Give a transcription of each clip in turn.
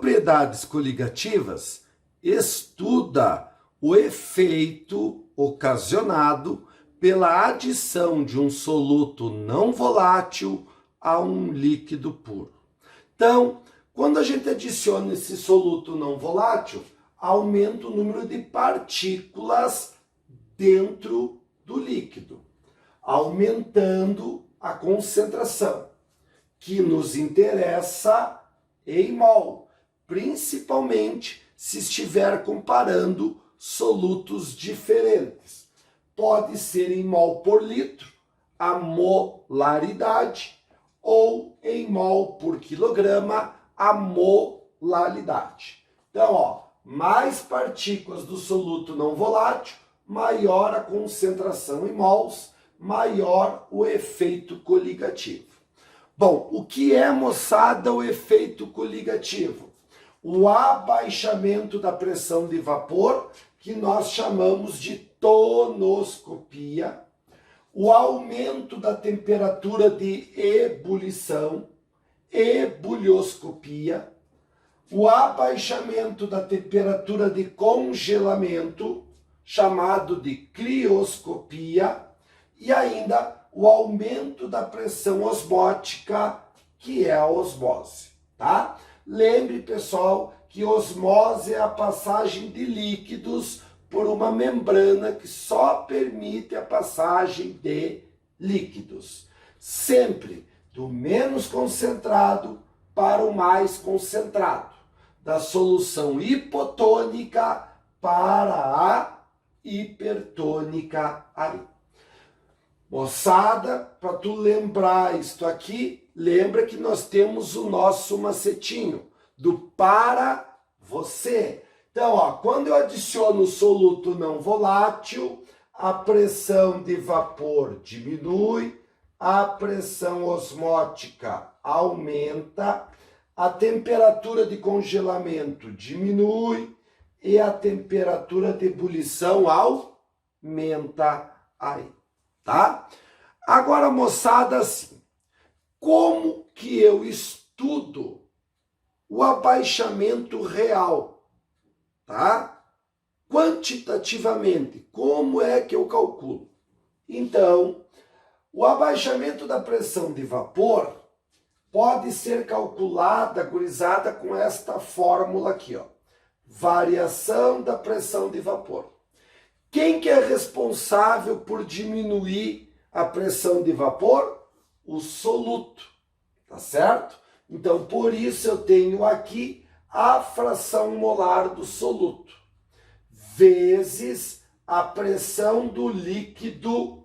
propriedades coligativas estuda o efeito ocasionado pela adição de um soluto não volátil a um líquido puro. Então, quando a gente adiciona esse soluto não volátil, aumenta o número de partículas dentro do líquido, aumentando a concentração, que nos interessa em mol, principalmente se estiver comparando solutos diferentes. Pode ser em mol por litro, a molaridade, ou em mol por quilograma, a molaridade. Então, mais partículas do soluto não volátil, maior a concentração em mols, maior o efeito coligativo. Bom, o que é, moçada, o efeito coligativo? O abaixamento da pressão de vapor, que nós chamamos de tonoscopia, o aumento da temperatura de ebulição, ebulioscopia, o abaixamento da temperatura de congelamento, chamado de crioscopia, e ainda o aumento da pressão osmótica, que é a osmose, tá? Lembre, pessoal, que osmose é a passagem de líquidos por uma membrana que só permite a passagem de líquidos. Sempre do menos concentrado para o mais concentrado. Da solução hipotônica para a hipertônica aí. Moçada, para tu lembrar isto aqui, lembra que nós temos o nosso macetinho do para você. Então, quando eu adiciono o soluto não volátil, a pressão de vapor diminui, a pressão osmótica aumenta, a temperatura de congelamento diminui e a temperatura de ebulição aumenta aí, tá? Agora, moçada, assim, como que eu estudo o abaixamento real, tá? Quantitativamente, como é que eu calculo? Então, o abaixamento da pressão de vapor pode ser calculada, gurizada, com esta fórmula aqui, ó. Variação da pressão de vapor. Quem que é responsável por diminuir a pressão de vapor? O soluto, tá certo? Então, por isso eu tenho aqui a fração molar do soluto, vezes a pressão do líquido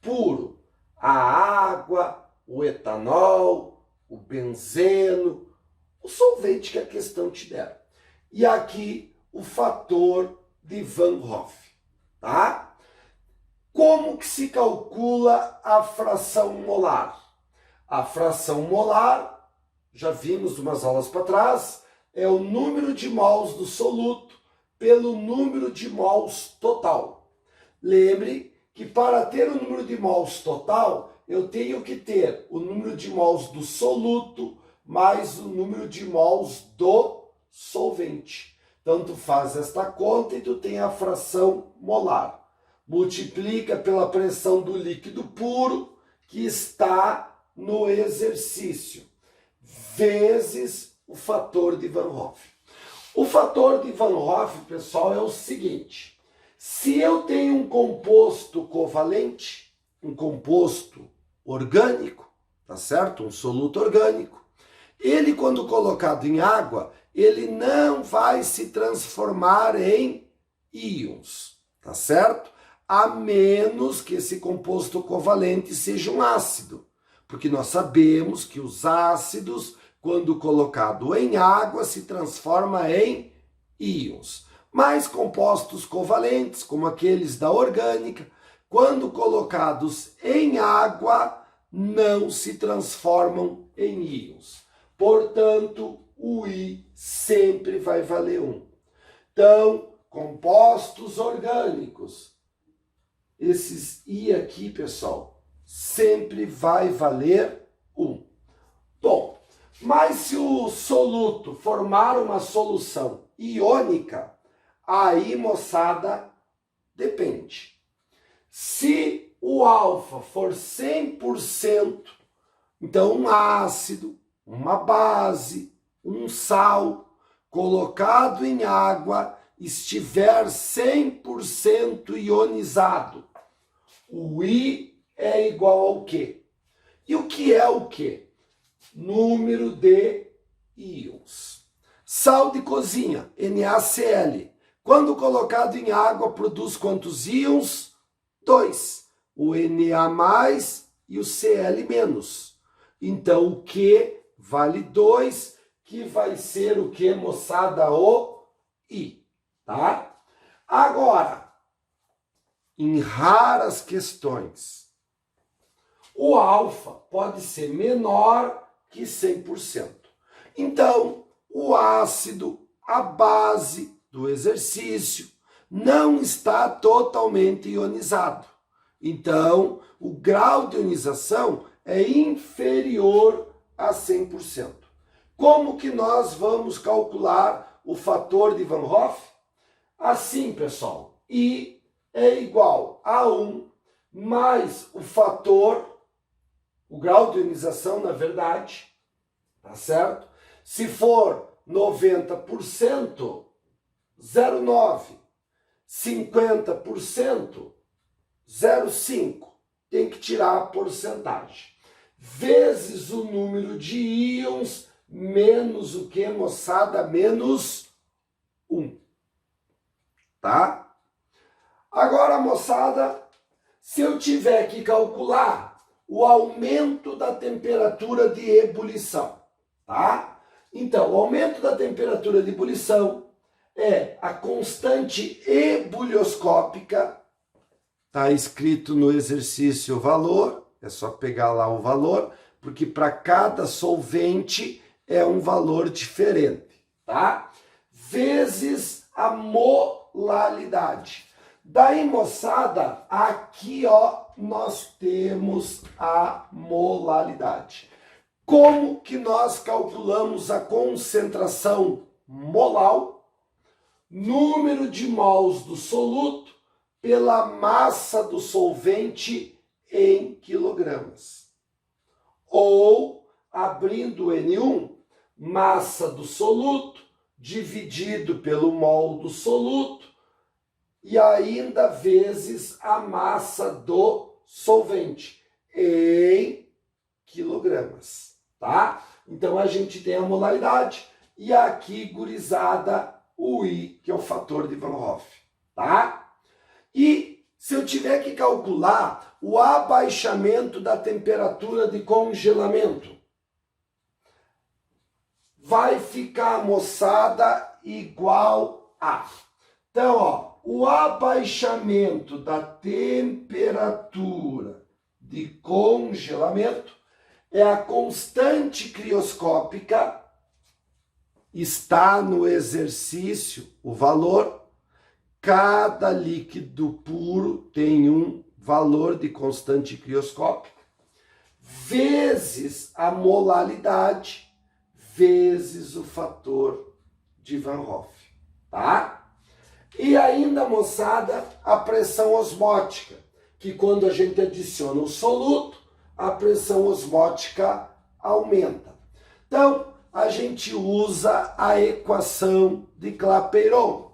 puro. A água, o etanol, o benzeno, o solvente que a questão te der. E aqui o fator de Van Hoff, tá? Como que se calcula a fração molar? A fração molar, já vimos umas aulas para trás, é o número de mols do soluto pelo número de mols total. Lembre que para ter o número de mols total, eu tenho que ter o número de mols do soluto mais o número de mols do solvente. Então, tu faz esta conta e tu tem a fração molar. Multiplica pela pressão do líquido puro que está no exercício, vezes o fator de Van Hoff. O fator de Van Hoff, pessoal, é o seguinte. Se eu tenho um composto covalente, um composto orgânico, tá certo? Um soluto orgânico, ele, quando colocado em água, ele não vai se transformar em íons, tá certo? A menos que esse composto covalente seja um ácido, porque nós sabemos que os ácidos, quando colocado em água, se transforma em íons. Mas compostos covalentes, como aqueles da orgânica, quando colocados em água, não se transformam em íons. Portanto, o I sempre vai valer 1. Então, compostos orgânicos, esses I aqui, pessoal, sempre vai valer 1. Bom, Mas se o soluto formar uma solução iônica, aí, moçada, depende. Se o alfa for 100%, então um ácido, uma base, um sal, colocado em água, estiver 100% ionizado, o I é igual ao quê? E o que é o quê? Número de íons. Sal de cozinha, NaCl. Quando colocado em água, produz quantos íons? 2. O Na+, e o Cl-. Então, o Q vale 2, que vai ser o que, moçada? O I. Tá? Agora, em raras questões, o alfa pode ser menor que 100%. Então, o ácido, a base do exercício, não está totalmente ionizado. Então, o grau de ionização é inferior a 100%. Como que nós vamos calcular o fator de Van Hoff? Assim, pessoal, I é igual a 1 mais o fator, o grau de ionização, na verdade, tá certo? Se for 90%, 0,9. 50%, 0,5. Tem que tirar a porcentagem. Vezes o número de íons, menos o que, moçada? Menos 1. Tá? Agora, moçada, se eu tiver que calcular o aumento da temperatura de ebulição, tá? Então, o aumento da temperatura de ebulição é a constante ebulioscópica, tá escrito no exercício o valor, é só pegar lá o valor, porque para cada solvente é um valor diferente, tá? Vezes a molaridade. Daí, moçada, aqui, ó, nós temos a molaridade. Como que nós calculamos a concentração molal? Número de mols do soluto pela massa do solvente em quilogramas. Ou, abrindo o N1, massa do soluto dividido pelo mol do soluto e ainda vezes a massa do solvente em quilogramas, tá? Então a gente tem a molaridade e aqui, gurizada, o I, que é o fator de Van Hoff, tá? E se eu tiver que calcular o abaixamento da temperatura de congelamento, vai ficar, moçada, igual a... Então, ó, o abaixamento da temperatura de congelamento é a constante crioscópica, está no exercício o valor. Cada líquido puro tem um valor de constante crioscópica, vezes a molaridade, vezes o fator de Van Hoff, tá? E ainda, moçada, a pressão osmótica, que quando a gente adiciona o soluto, a pressão osmótica aumenta. Então, a gente usa a equação de Clapeyron.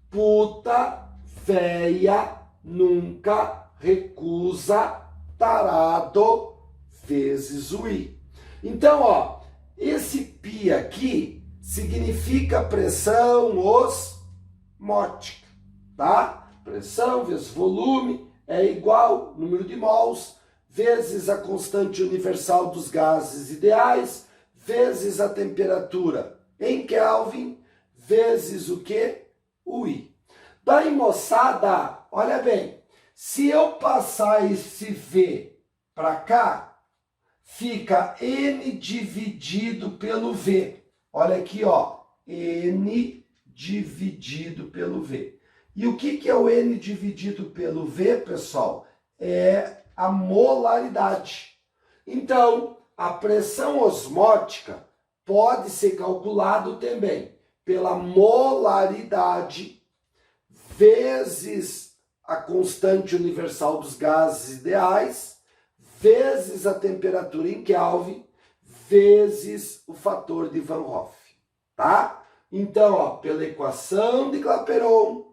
Puta véia nunca recusa tarado vezes o I. Então, ó, esse π aqui significa pressão osmótica, tá? Pressão vezes volume é igual número de mols vezes a constante universal dos gases ideais vezes a temperatura em Kelvin vezes o que? O I. Daí, moçada, olha bem, se eu passar esse V para cá, fica N dividido pelo V. Olha aqui, ó, N dividido pelo V. E o que é o N dividido pelo V, pessoal? É a molaridade. Então, a pressão osmótica pode ser calculado também pela molaridade vezes a constante universal dos gases ideais, vezes a temperatura em Kelvin, vezes o fator de Van Hoff, tá? Então, ó, pela equação de Clapeyron,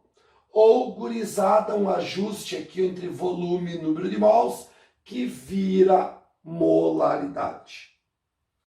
ou gurizada, um ajuste aqui entre volume e número de mols, que vira molaridade.